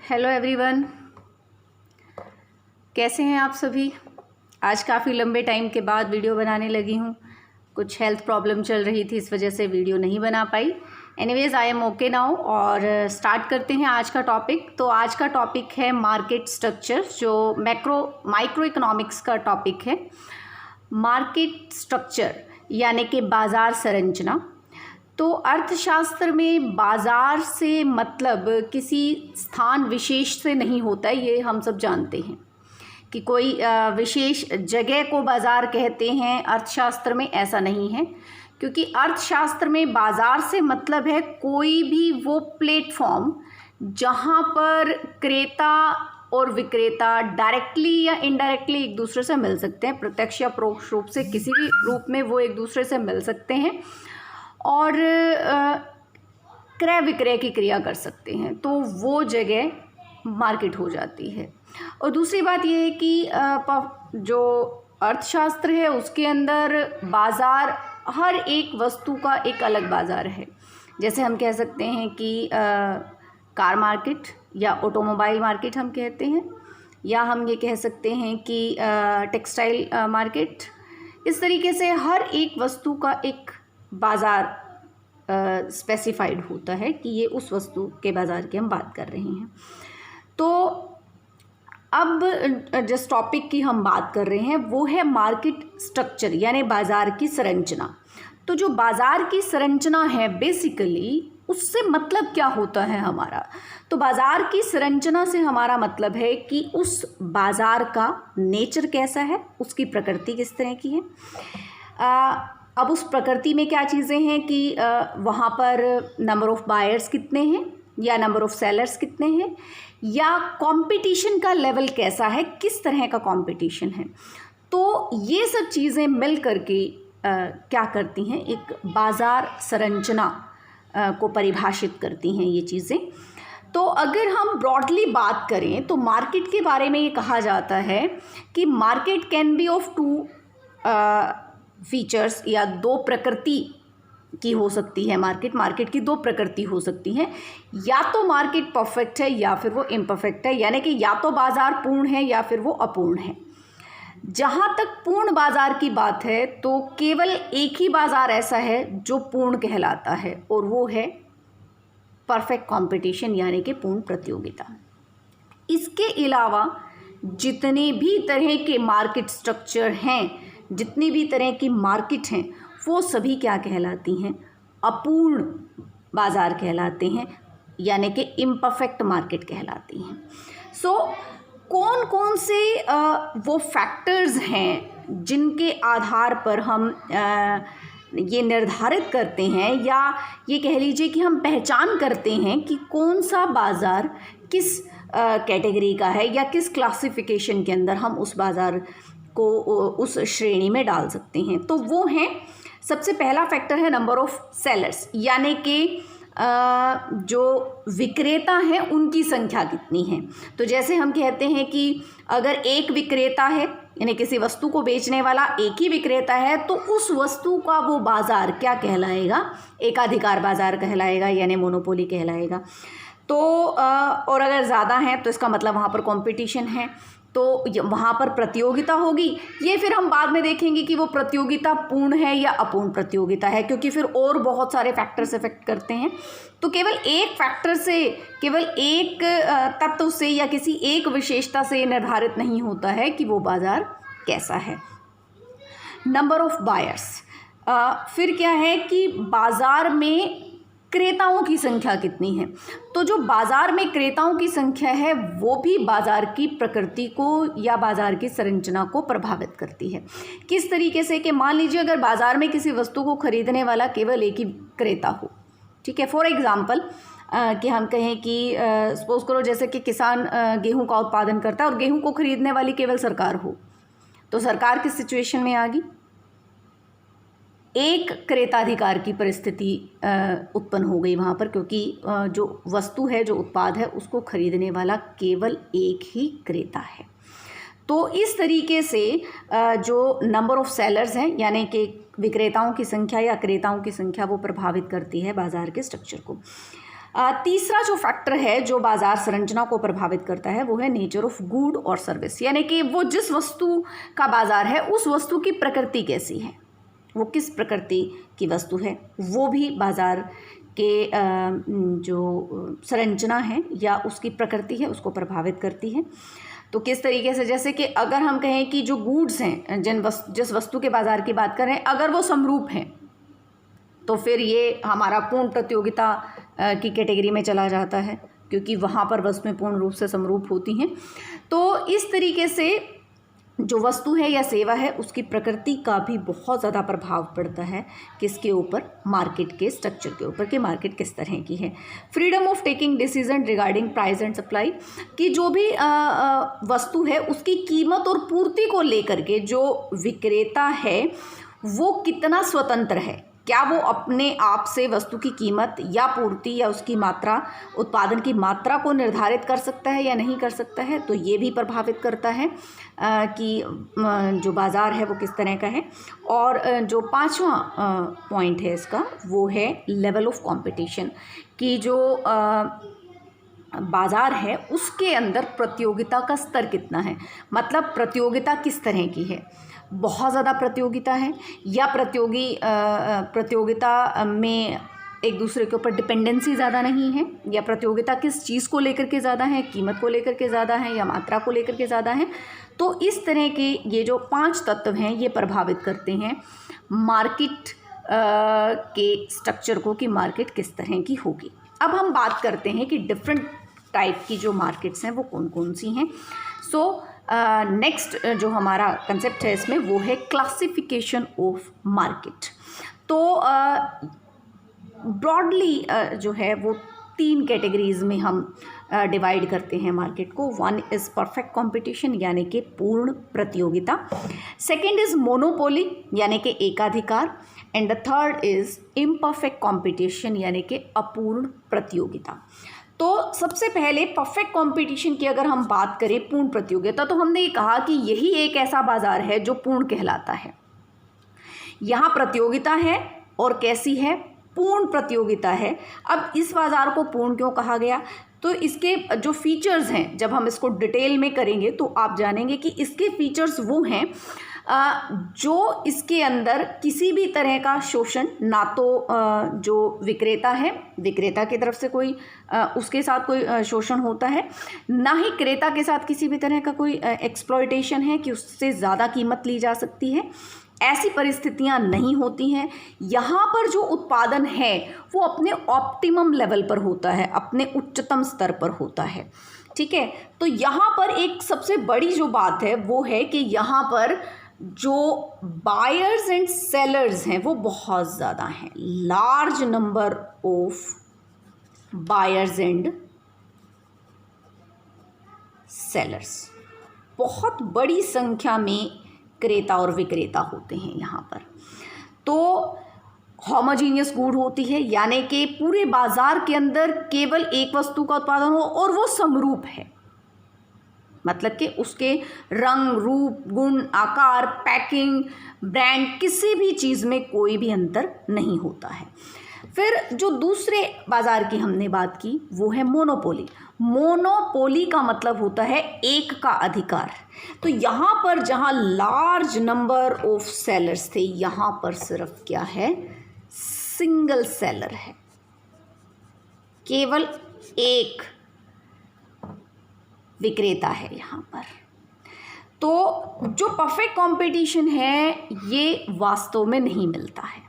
Hello everyone, कैसे हैं आप सभी। आज काफ़ी लंबे टाइम के बाद वीडियो बनाने लगी हूँ। कुछ हेल्थ प्रॉब्लम चल रही थी, इस वजह से वीडियो नहीं बना पाई। Anyways I am okay now और स्टार्ट करते हैं आज का टॉपिक। तो आज का टॉपिक है मार्केट स्ट्रक्चर, जो माइक्रो इकोनॉमिक्स का टॉपिक है। मार्केट स्ट्रक्चर यानी कि बाज़ार संरचना। तो अर्थशास्त्र में बाज़ार से मतलब किसी स्थान विशेष से नहीं होता है, ये हम सब जानते हैं कि कोई विशेष जगह को बाज़ार कहते हैं। अर्थशास्त्र में ऐसा नहीं है, क्योंकि अर्थशास्त्र में बाज़ार से मतलब है कोई भी वो प्लेटफॉर्म जहाँ पर क्रेता और विक्रेता डायरेक्टली या इनडायरेक्टली एक दूसरे से मिल सकते हैं। प्रत्यक्ष या परोक्ष रूप से किसी भी रूप में वो एक दूसरे से मिल सकते हैं और क्रय विक्रय की क्रिया कर सकते हैं, तो वो जगह मार्केट हो जाती है। और दूसरी बात यह है कि जो अर्थशास्त्र है उसके अंदर बाज़ार, हर एक वस्तु का एक अलग बाज़ार है। जैसे हम कह सकते हैं कि कार मार्केट या ऑटोमोबाइल मार्केट हम कहते हैं, या हम ये कह सकते हैं कि टेक्सटाइल मार्केट। इस तरीके से हर एक वस्तु का एक बाज़ार स्पेसिफाइड होता है कि ये उस वस्तु के बाज़ार की हम बात कर रहे हैं। तो अब जिस टॉपिक की हम बात कर रहे हैं वो है मार्केट स्ट्रक्चर यानी बाज़ार की संरचना। तो जो बाज़ार की संरचना है बेसिकली उससे मतलब क्या होता है हमारा। तो बाज़ार की संरचना से हमारा मतलब है कि उस बाज़ार का नेचर कैसा है, उसकी प्रकृति किस तरह की है। अब उस प्रकृति में क्या चीज़ें हैं कि वहाँ पर नंबर ऑफ़ बायर्स कितने हैं या नंबर ऑफ़ सेलर्स कितने हैं, या कंपटीशन का लेवल कैसा है, किस तरह का कंपटीशन है। तो ये सब चीज़ें मिल करके क्या करती हैं, एक बाज़ार संरचना को परिभाषित करती हैं ये चीज़ें। तो अगर हम ब्रॉडली बात करें तो मार्केट के बारे में ये कहा जाता है कि market can be of two features, या दो प्रकृति की हो सकती है। मार्केट की दो प्रकृति हो सकती हैं, या तो मार्केट परफेक्ट है या फिर वो इम्परफेक्ट है, यानी कि या तो बाज़ार पूर्ण है या फिर वो अपूर्ण है। जहाँ तक पूर्ण बाज़ार की बात है तो केवल एक ही बाज़ार ऐसा है जो पूर्ण कहलाता है, और वो है परफेक्ट कंपटीशन यानी कि पूर्ण प्रतियोगिता। इसके अलावा जितने भी तरह के मार्केट स्ट्रक्चर हैं, जितनी भी तरह की मार्केट हैं, वो सभी क्या कहलाती हैं, अपूर्ण बाज़ार कहलाते हैं, यानी कि इम्परफेक्ट मार्केट कहलाती हैं। सो कौन कौन से वो फैक्टर्स हैं जिनके आधार पर हम ये निर्धारित करते हैं, या ये कह लीजिए कि हम पहचान करते हैं कि कौन सा बाज़ार किस कैटेगरी का है या किस क्लासिफिकेशन के अंदर हम उस बाज़ार को उस श्रेणी में डाल सकते हैं। तो वो हैं, सबसे पहला फैक्टर है नंबर ऑफ़ सेलर्स, यानी कि जो विक्रेता हैं उनकी संख्या कितनी है। तो जैसे हम कहते हैं कि अगर एक विक्रेता है, यानी किसी वस्तु को बेचने वाला एक ही विक्रेता है, तो उस वस्तु का वो बाज़ार क्या कहलाएगा, एकाधिकार बाज़ार कहलाएगा, यानी मोनोपोली कहलाएगा। तो और अगर ज़्यादा हैं तो इसका मतलब वहाँ पर कंपटीशन है, तो वहाँ पर प्रतियोगिता होगी। ये फिर हम बाद में देखेंगे कि वो प्रतियोगिता पूर्ण है या अपूर्ण प्रतियोगिता है, क्योंकि फिर और बहुत सारे फैक्टर्स इफेक्ट करते हैं। तो केवल एक फैक्टर से, केवल एक तत्व से या किसी एक विशेषता से निर्धारित नहीं होता है कि वो बाज़ार कैसा है। नंबर ऑफ़ बायर्स, फिर क्या है कि बाज़ार में क्रेताओं की संख्या कितनी है। तो जो बाज़ार में क्रेताओं की संख्या है वो भी बाज़ार की प्रकृति को या बाज़ार की संरचना को प्रभावित करती है। किस तरीके से कि मान लीजिए अगर बाज़ार में किसी वस्तु को खरीदने वाला केवल एक ही क्रेता हो, ठीक है। फॉर एग्ज़ाम्पल कि हम कहें कि सपोज़ करो जैसे कि किसान गेहूँ का उत्पादन करता है और गेहूँ को खरीदने वाली केवल सरकार हो, तो सरकार किस सिचुएशन में आ गई, एक क्रेताधिकार की परिस्थिति उत्पन्न हो गई वहाँ पर, क्योंकि जो वस्तु है, जो उत्पाद है, उसको खरीदने वाला केवल एक ही क्रेता है। तो इस तरीके से जो नंबर ऑफ़ सेलर्स हैं, यानी कि विक्रेताओं की संख्या या क्रेताओं की संख्या, वो प्रभावित करती है बाज़ार के स्ट्रक्चर को। तीसरा जो फैक्टर है जो बाजार संरचना को प्रभावित करता है वो है नेचर ऑफ गुड और सर्विस, यानी कि वो जिस वस्तु का बाजार है उस वस्तु की प्रकृति कैसी है, वो किस प्रकृति की वस्तु है, वो भी बाजार के जो संरचना है या उसकी प्रकृति है उसको प्रभावित करती है। तो किस तरीके से, जैसे कि अगर हम कहें कि जो गुड्स हैं, जिस वस्तु के बाजार की बात कर रहे हैं, अगर वो समरूप हैं तो फिर ये हमारा पूर्ण प्रतियोगिता की कैटेगरी में चला जाता है, क्योंकि वहाँ पर वस्तुएं पूर्ण रूप से समरूप होती हैं। तो इस तरीके से जो वस्तु है या सेवा है उसकी प्रकृति का भी बहुत ज़्यादा प्रभाव पड़ता है किसके ऊपर, मार्केट के स्ट्रक्चर के ऊपर, कि मार्केट किस तरह की है। Freedom of taking decision regarding price and supply, कि जो भी वस्तु है उसकी कीमत और पूर्ति को लेकर के जो विक्रेता है वो कितना स्वतंत्र है, क्या वो अपने आप से वस्तु की कीमत या पूर्ति या उसकी मात्रा, उत्पादन की मात्रा को निर्धारित कर सकता है या नहीं कर सकता है। तो ये भी प्रभावित करता है कि जो बाज़ार है वो किस तरह का है। और जो पांचवा पॉइंट है इसका वो है लेवल ऑफ कंपटीशन, कि जो बाज़ार है उसके अंदर प्रतियोगिता का स्तर कितना है, मतलब प्रतियोगिता किस तरह की है, बहुत ज़्यादा प्रतियोगिता है या प्रतियोगिता में एक दूसरे के ऊपर डिपेंडेंसी ज़्यादा नहीं है, या प्रतियोगिता किस चीज़ को लेकर के ज़्यादा है, कीमत को लेकर के ज़्यादा है या मात्रा को लेकर के ज़्यादा है। तो इस तरह के ये जो 5 तत्व हैं ये प्रभावित करते हैं मार्केट के स्ट्रक्चर को, कि मार्केट किस तरह की होगी। अब हम बात करते हैं कि डिफरेंट टाइप की जो मार्केट्स हैं वो कौन कौन सी हैं। नेक्स्ट जो हमारा कंसेप्ट है इसमें वो है क्लासिफिकेशन ऑफ मार्केट। तो ब्रॉडली जो है वो 3 कैटेगरीज में हम डिवाइड करते हैं मार्केट को। 1 इज़ परफेक्ट कंपटीशन यानी कि पूर्ण प्रतियोगिता, सेकंड इज़ मोनोपोली यानी कि एकाधिकार, and the third is imperfect competition यानी कि अपूर्ण प्रतियोगिता। तो सबसे पहले परफेक्ट कंपटीशन की अगर हम बात करें, पूर्ण प्रतियोगिता, तो हमने ये कहा कि यही एक ऐसा बाजार है जो पूर्ण कहलाता है। यहाँ प्रतियोगिता है और कैसी है, पूर्ण प्रतियोगिता है। अब इस बाजार को पूर्ण क्यों कहा गया, तो इसके जो फीचर्स हैं जब हम इसको डिटेल में करेंगे तो आप जानेंगे कि इसके फीचर्स वो हैं जो इसके अंदर किसी भी तरह का शोषण, ना तो जो विक्रेता है, विक्रेता की तरफ से कोई उसके साथ कोई शोषण होता है, ना ही क्रेता के साथ किसी भी तरह का कोई एक्सप्लॉयटेशन है कि उससे ज़्यादा कीमत ली जा सकती है, ऐसी परिस्थितियां नहीं होती हैं। यहाँ पर जो उत्पादन है वो अपने ऑप्टिमम लेवल पर होता है, अपने उच्चतम स्तर पर होता है। ठीक है, तो यहाँ पर एक सबसे बड़ी जो बात है वो है कि यहाँ पर जो बायर्स एंड सेलर्स हैं वो बहुत ज़्यादा हैं, large number of buyers and sellers, बहुत बड़ी संख्या में क्रेता और विक्रेता होते हैं यहाँ पर। तो होमोजीनियस गुड होती है यानी कि पूरे बाजार के अंदर केवल एक वस्तु का उत्पादन हो और वो समरूप है, मतलब कि उसके रंग, रूप, गुण, आकार, पैकिंग, ब्रांड, किसी भी चीज़ में कोई भी अंतर नहीं होता है। फिर जो दूसरे बाजार की हमने बात की वो है मोनोपोली। मोनोपोली का मतलब होता है एक का अधिकार। तो यहाँ पर जहाँ लार्ज नंबर ऑफ सेलर्स थे, यहाँ पर सिर्फ क्या है, सिंगल सेलर है, केवल एक विक्रेता है यहाँ पर। तो जो परफेक्ट कंपटीशन है ये वास्तव में नहीं मिलता है,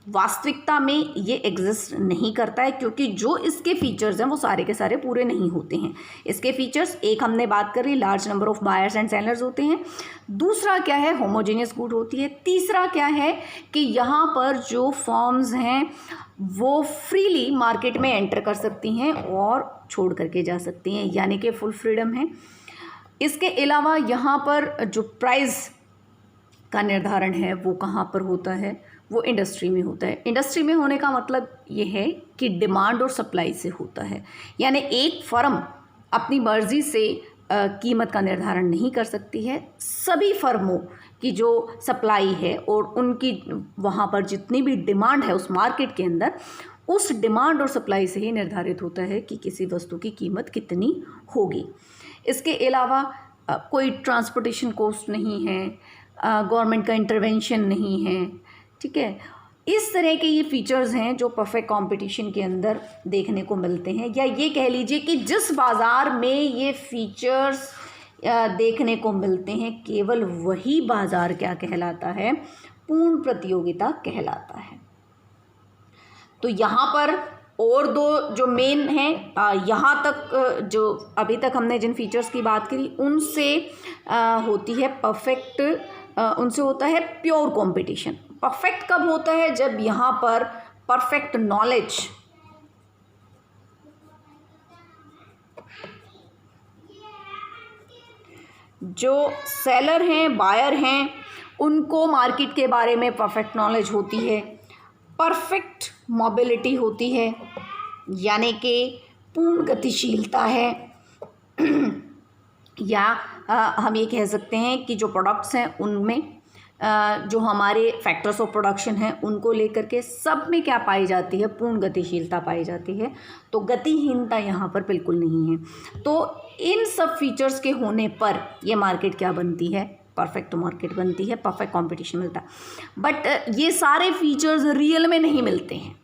वास्तविकता में ये एग्जिस्ट नहीं करता है, क्योंकि जो इसके फीचर्स हैं वो सारे के सारे पूरे नहीं होते हैं। इसके फीचर्स, एक हमने बात करी, large number of buyers and sellers होते हैं, दूसरा क्या है, होमोजेनियस गुड होती है, तीसरा क्या है कि यहाँ पर जो फर्म्स हैं वो फ्रीली मार्केट में एंटर कर सकती हैं और छोड़ करके जा सकती हैं, यानी कि फुल फ्रीडम है। इसके अलावा यहाँ पर जो प्राइस का निर्धारण है वो कहाँ पर होता है, वो इंडस्ट्री में होता है। इंडस्ट्री में होने का मतलब ये है कि डिमांड और सप्लाई से होता है, यानी एक फर्म अपनी मर्जी से कीमत का निर्धारण नहीं कर सकती है। सभी फर्मों की जो सप्लाई है और उनकी वहाँ पर जितनी भी डिमांड है उस मार्केट के अंदर, उस डिमांड और सप्लाई से ही निर्धारित होता है कि किसी वस्तु की कीमत कितनी होगी। इसके अलावा कोई ट्रांसपोर्टेशन कॉस्ट नहीं है, गवर्नमेंट का इंटरवेंशन नहीं है, ठीक है। इस तरह के ये फीचर्स हैं जो परफेक्ट कंपटीशन के अंदर देखने को मिलते हैं, या ये कह लीजिए कि जिस बाज़ार में ये फीचर्स देखने को मिलते हैं केवल वही बाज़ार क्या कहलाता है, पूर्ण प्रतियोगिता कहलाता है। तो यहाँ पर और दो जो मेन हैं, यहाँ तक जो अभी तक हमने जिन फीचर्स की बात करी उनसे होती है परफेक्ट, उनसे होता है प्योर कंपटीशन। परफेक्ट कब होता है, जब यहाँ पर परफेक्ट नॉलेज, जो सेलर हैं, बायर हैं, उनको मार्केट के बारे में परफेक्ट नॉलेज होती है, परफेक्ट मोबिलिटी होती है, यानी कि पूर्ण गतिशीलता है, या हम ये कह सकते हैं कि जो प्रोडक्ट्स हैं उनमें जो हमारे फैक्टर्स ऑफ प्रोडक्शन हैं उनको लेकर के सब में क्या पाई जाती है, पूर्ण गतिशीलता पाई जाती है। तो गतिहीनता यहाँ पर बिल्कुल नहीं है। तो इन सब फीचर्स के होने पर ये मार्केट क्या बनती है, परफेक्ट मार्केट बनती है, परफेक्ट कंपटीशन मिलता है। बट ये सारे फीचर्स रियल में नहीं मिलते हैं।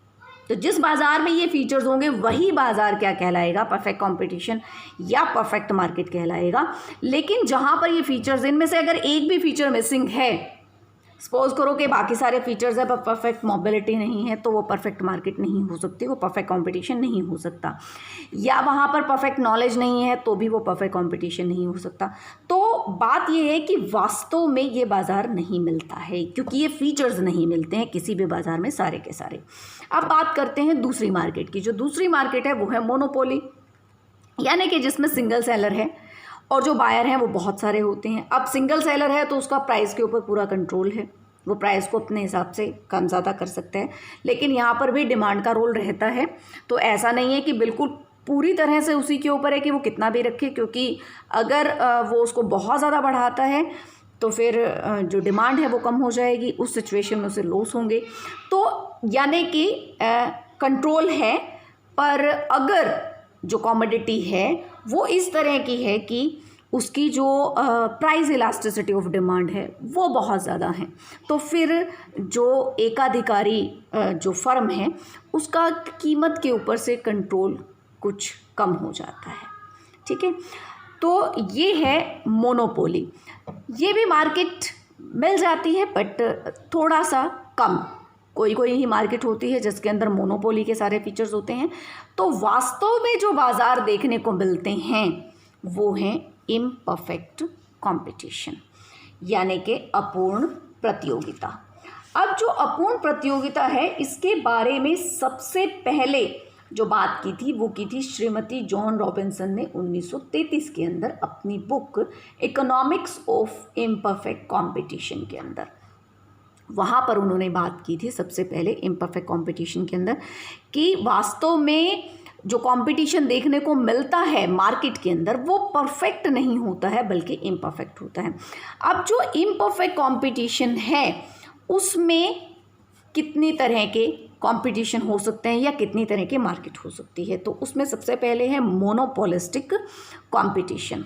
तो जिस बाज़ार में ये फीचर्स होंगे वही बाज़ार क्या कहलाएगा, परफेक्ट कंपटीशन या परफेक्ट मार्केट कहलाएगा। लेकिन जहाँ पर ये फीचर्स, इनमें से अगर एक भी फीचर मिसिंग है, सपोज करो कि बाकी सारे फीचर्स है पर परफेक्ट मोबिलिटी नहीं है, तो वो परफेक्ट मार्केट नहीं हो सकती, वो परफेक्ट कंपटीशन नहीं हो सकता। या वहाँ पर परफेक्ट नॉलेज नहीं है तो भी वो परफेक्ट कंपटीशन नहीं हो सकता। तो बात ये है कि वास्तव में ये बाज़ार नहीं मिलता है, क्योंकि ये फीचर्स नहीं मिलते हैं किसी भी बाज़ार में सारे के सारे। अब बात करते हैं दूसरी मार्केट की। जो दूसरी मार्केट है वो है मोनोपोली, यानी कि जिसमें सिंगल सेलर है और जो बायर हैं वो बहुत सारे होते हैं। अब सिंगल सेलर है तो उसका प्राइस के ऊपर पूरा कंट्रोल है, वो प्राइस को अपने हिसाब से कम ज़्यादा कर सकते हैं। लेकिन यहाँ पर भी डिमांड का रोल रहता है। तो ऐसा नहीं है कि बिल्कुल पूरी तरह से उसी के ऊपर है कि वो कितना भी रखे, क्योंकि अगर वो उसको बहुत ज़्यादा बढ़ाता है तो फिर जो डिमांड है वो कम हो जाएगी, उस सिचुएशन में उसे लॉस होंगे। तो यानी कि कंट्रोल है, पर अगर जो कमोडिटी है वो इस तरह की है कि उसकी जो प्राइस इलास्टिसिटी ऑफ डिमांड है वो बहुत ज़्यादा है, तो फिर जो एकाधिकारी जो फर्म है उसका कीमत के ऊपर से कंट्रोल कुछ कम हो जाता है। ठीक है, तो ये है मोनोपोली। ये भी मार्केट मिल जाती है बट थोड़ा सा कम, कोई कोई ही मार्केट होती है जिसके अंदर मोनोपोली के सारे फीचर्स होते हैं। तो वास्तव में जो बाज़ार देखने को मिलते हैं वो हैं इम्परफेक्ट कंपटीशन, यानी कि अपूर्ण प्रतियोगिता। अब जो अपूर्ण प्रतियोगिता है इसके बारे में सबसे पहले जो बात की थी वो की थी श्रीमती जॉन रॉबिन्सन ने 1933 के अंदर अपनी book economics of imperfect competition के अंदर। वहाँ पर उन्होंने बात की थी सबसे पहले इम्परफेक्ट कंपटीशन के अंदर कि वास्तव में जो कंपटीशन देखने को मिलता है मार्केट के अंदर वो परफेक्ट नहीं होता है बल्कि इम्परफेक्ट होता है। अब जो इम्परफेक्ट कंपटीशन है उसमें कितनी तरह के कंपटीशन हो सकते हैं या कितनी तरह की मार्केट हो सकती है, तो उसमें सबसे पहले है मोनोपोलिस्टिक कंपटीशन,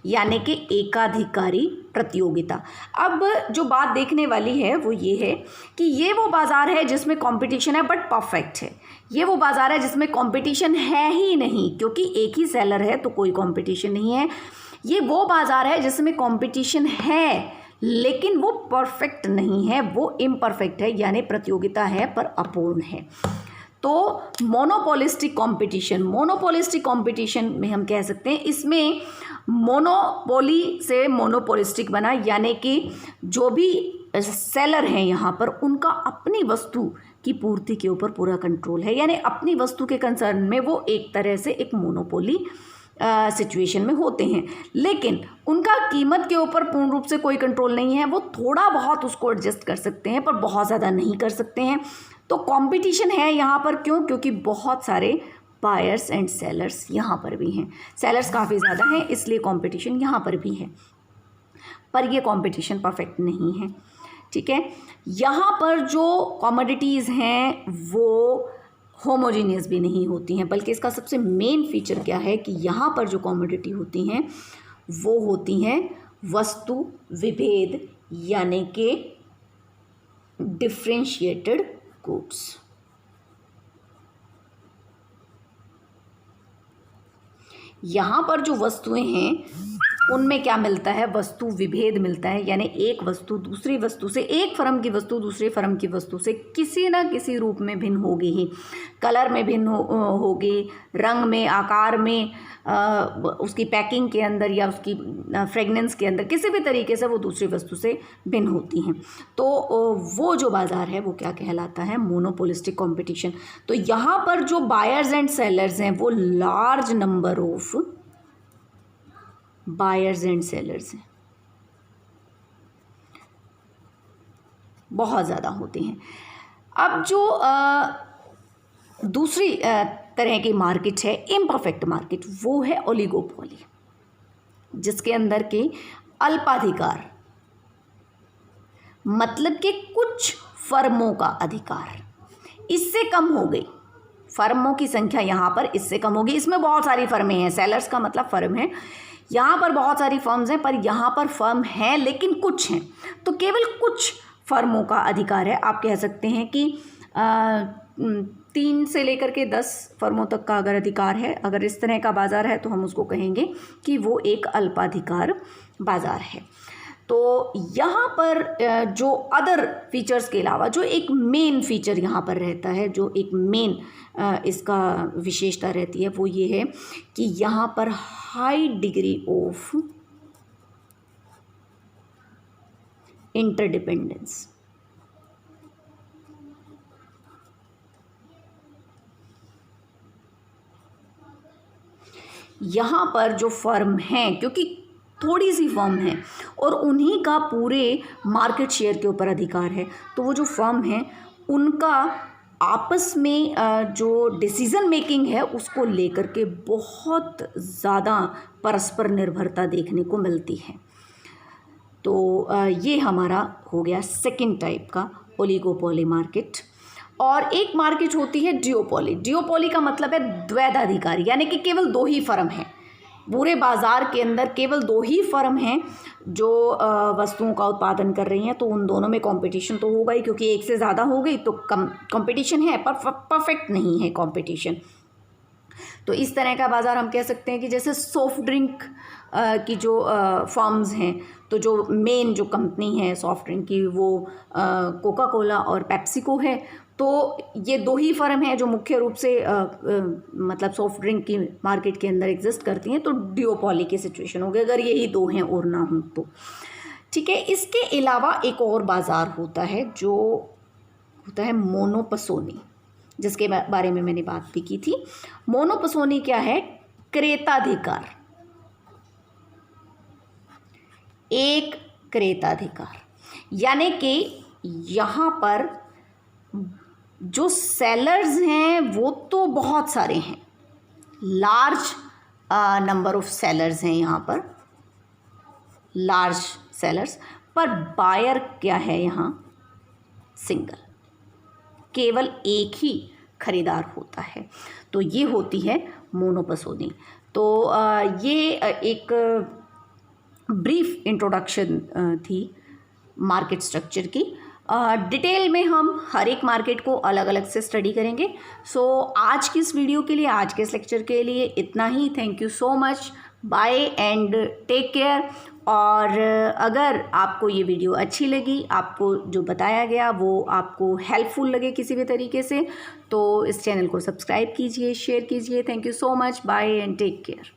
यानी कि एकाधिकारी प्रतियोगिता। अब जो बात देखने वाली है वो ये है कि ये वो बाज़ार है जिसमें कंपटीशन है बट परफेक्ट है। ये वो बाज़ार है जिसमें कंपटीशन है ही नहीं, क्योंकि एक ही सेलर है तो कोई कंपटीशन नहीं है। ये वो बाज़ार है जिसमें कंपटीशन है लेकिन वो परफेक्ट नहीं है, वो इम्परफेक्ट है, यानी प्रतियोगिता है पर अपूर्ण है। तो मोनोपोलिस्टिक कंपटीशन, मोनोपोलिस्टिक कंपटीशन में हम कह सकते हैं इसमें मोनोपोली से मोनोपोलिस्टिक बना, यानी कि जो भी सेलर हैं यहाँ पर उनका अपनी वस्तु की पूर्ति के ऊपर पूरा कंट्रोल है, यानी अपनी वस्तु के कंसर्न में वो एक तरह से एक मोनोपोली सिचुएशन में होते हैं, लेकिन उनका कीमत के ऊपर पूर्ण रूप से कोई कंट्रोल नहीं है। वो थोड़ा बहुत उसको एडजस्ट कर सकते हैं पर बहुत ज़्यादा नहीं कर सकते हैं। तो कंपटीशन है यहाँ पर, क्यों? क्योंकि बहुत सारे बायर्स एंड सेलर्स यहाँ पर भी हैं, सेलर्स काफ़ी ज़्यादा हैं इसलिए कंपटीशन यहाँ पर भी है, पर ये कंपटीशन परफेक्ट नहीं है। ठीक है, यहाँ पर जो कमोडिटीज़ हैं वो होमोजीनियस भी नहीं होती हैं, बल्कि इसका सबसे मेन फीचर क्या है कि यहाँ पर जो कमोडिटी होती हैं वो होती हैं वस्तु विभेद, यानी कि डिफ्रेंशिएटेड गुड्स। यहाँ पर जो वस्तुएं हैं उनमें क्या मिलता है, वस्तु विभेद मिलता है, यानी एक वस्तु दूसरी वस्तु से, एक फर्म की वस्तु दूसरे फर्म की वस्तु से किसी न किसी रूप में भिन्न होगी ही। कलर में भिन्न होगी, रंग में, आकार में, उसकी पैकिंग के अंदर या उसकी फ्रेगनेंस के अंदर, किसी भी तरीके से वो दूसरी वस्तु से भिन्न होती हैं। तो वो जो बाज़ार है वो क्या कहलाता है, मोनोपोलिस्टिक कंपटीशन। तो यहाँ पर जो बायर्स एंड सेलर्स हैं वो large number of buyers and sellers हैं, बहुत ज़्यादा होते हैं। अब जो दूसरी तरह की मार्केट है, इम्परफेक्ट मार्केट, वो है ओलिगोपोली, जिसके अंदर के अल्पाधिकार, मतलब कि कुछ फर्मों का अधिकार, इससे कम हो गई, फर्मों की संख्या यहाँ पर इससे कम होगी। इसमें बहुत सारी फर्में हैं, सेलर्स का मतलब फर्म है, यहाँ पर बहुत सारी फर्म्स हैं, पर यहाँ पर फर्म हैं लेकिन कुछ हैं, तो केवल कुछ फर्मों का अधिकार है। आप कह सकते हैं कि 3 से लेकर के 10 फर्मों तक का अगर अधिकार है, अगर इस तरह का बाज़ार है तो हम उसको कहेंगे कि वो एक अल्पाधिकार बाज़ार है। तो यहाँ पर जो अदर फीचर्स के अलावा जो एक मेन फीचर यहाँ पर रहता है, जो एक मेन इसका विशेषता रहती है, वो ये है कि यहाँ पर हाई डिग्री ऑफ इंटरडिपेंडेंस। यहाँ पर जो फर्म हैं, क्योंकि थोड़ी सी फर्म है और उन्हीं का पूरे मार्केट शेयर के ऊपर अधिकार है, तो वो जो फर्म है उनका आपस में जो डिसीज़न मेकिंग है उसको लेकर के बहुत ज़्यादा परस्पर निर्भरता देखने को मिलती है। तो ये हमारा हो गया सेकंड टाइप का ओलिगोपोली मार्केट। और एक मार्केट होती है डिओपोली। डिओपोली का मतलब है द्वैधाधिकारी, यानी कि केवल 2 ही फर्म हैं, पूरे बाज़ार के अंदर केवल 2 ही फर्म हैं जो वस्तुओं का उत्पादन कर रही हैं। तो उन दोनों में कंपटीशन तो होगा ही, क्योंकि एक से ज़्यादा हो गई तो कम कंपटीशन है, पर परफेक्ट नहीं है कंपटीशन। तो इस तरह का बाज़ार हम कह सकते हैं कि जैसे सॉफ्ट ड्रिंक की जो फर्म्स हैं, तो जो मेन जो कंपनी है सॉफ्ट ड्रिंक की वो कोका कोला और पेप्सिको है। तो ये 2 ही फर्म हैं जो मुख्य रूप से मतलब सॉफ्ट ड्रिंक की मार्केट के अंदर एग्जिस्ट करती हैं। तो डिओपोली की सिचुएशन हो गई अगर यही 2 हैं और ना हों तो। ठीक है, इसके अलावा एक और बाज़ार होता है जो होता है मोनोपसोनी, जिसके बारे में मैंने बात भी की थी। मोनोपसोनी क्या है, क्रेताधिकार, एक क्रेताधिकार, यानी कि यहाँ पर जो सेलर्स हैं वो तो बहुत सारे हैं, लार्ज नंबर ऑफ सेलर्स हैं यहाँ पर, लार्ज सेलर्स, पर बायर क्या है यहाँ, सिंगल, केवल एक ही खरीदार होता है। तो ये होती है मोनोपसोनी। तो ये एक ब्रीफ इंट्रोडक्शन थी मार्केट स्ट्रक्चर की। डिटेल में हम हर एक मार्केट को अलग अलग से स्टडी करेंगे। सो आज की इस वीडियो के लिए, आज के इस लेक्चर के लिए इतना ही। Thank you so much, bye and take care. और अगर आपको ये वीडियो अच्छी लगी, आपको जो बताया गया वो आपको हेल्पफुल लगे किसी भी तरीके से, तो इस चैनल को सब्सक्राइब कीजिए, शेयर कीजिए। Thank you so much, bye and take care.